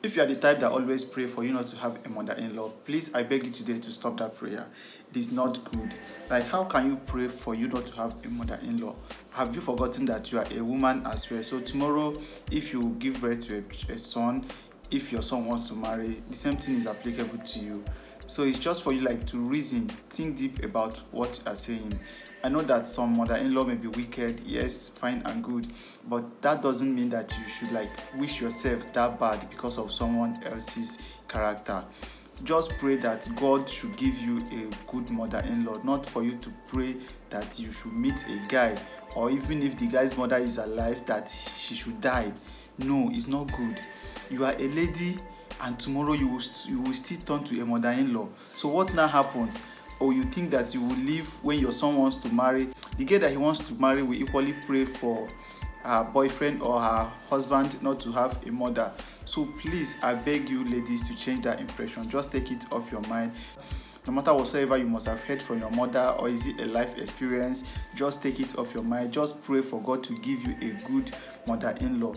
If you are the type that always pray for you not to have a mother-in-law, please, I beg you today to stop that prayer. It is not good. Like, how can you pray for you not to have a mother-in-law? Have you forgotten that you are a woman as well? So tomorrow, if you give birth to a son, if your son wants to marry, the same thing is applicable to you. So it's just for you like to reason, think deep about what you are saying. I know that some mother-in-law may be wicked, yes, fine and good, but that doesn't mean that you should like wish yourself that bad because of someone else's character. Just pray that God should give you a good mother-in-law, not for you to pray that you should meet a guy, or even if the guy's mother is alive, that she should die. No, it's not good. You are a lady, and tomorrow you will still turn to a mother-in-law. So what now happens? Or you think that you will leave when your son wants to marry? The girl that he wants to marry will equally pray for her boyfriend or her husband not to have a mother. So please, I beg you ladies to change that impression. Just take it off your mind. No matter whatsoever you must have heard from your mother, or is it a life experience, just take it off your mind. Just pray for God to give you a good mother-in-law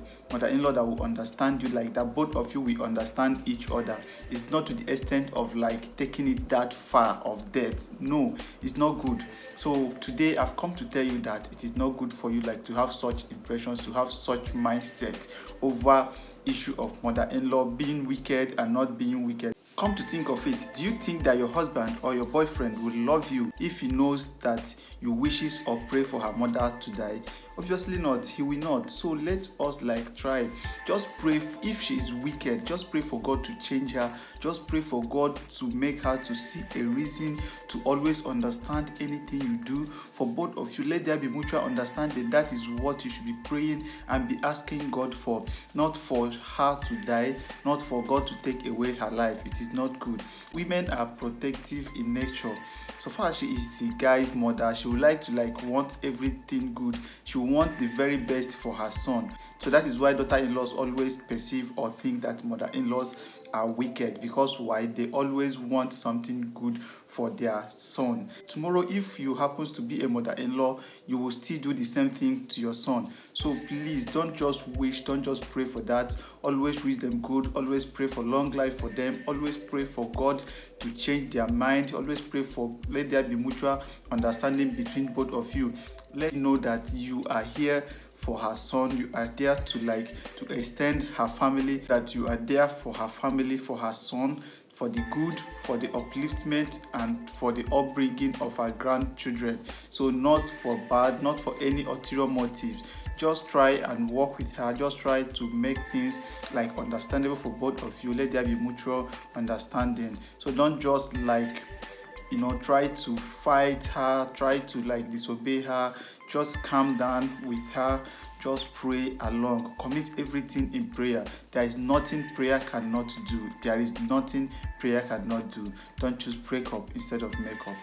that will understand you, like that both of you will understand each other. It's not to the extent of like taking it that far of death. No, it's not good. So today I've come to tell you that it is not good for you like to have such impressions, to have such mindset over issue of mother-in-law being wicked and not being wicked. Come to think of it, do you think that your husband or your boyfriend would love you if he knows that you wishes or pray for her mother to die? Obviously not, he will not. So let us like try. Just pray. If she is wicked, just pray for God to change her. Just pray for God to make her to see a reason to always understand anything you do. For both of you, let there be mutual understanding. That is what you should be praying and be asking God for. Not for her to die, not for God to take away her life. It is not good. Women are protective in nature. So far as she is the guy's mother, she would like to want everything good. She will want the very best for her son. So that is why daughter-in-laws always perceive or think that mother-in-laws are wicked, because why? They always want something good for their son. Tomorrow, if you happens to be a mother-in-law, you will still do the same thing to your son. So please, don't just wish, don't just pray for that. Always wish them good. Always pray for long life for them. Always pray for God to change their mind. Always pray for, let there be mutual understanding between both of you. Let you know that you are here for her son. You are there to extend her family, that you are there for her family, for her son, for the good, for the upliftment, and for the upbringing of her grandchildren. So not for bad, not for any ulterior motives. Just try and work with her. Just try to make things like understandable for both of you. Let there be mutual understanding. So don't just try to fight her, try to disobey her. Just calm down with her. Just pray along. Commit everything in prayer. There is nothing prayer cannot do. There is nothing prayer cannot do. Don't choose breakup instead of makeup.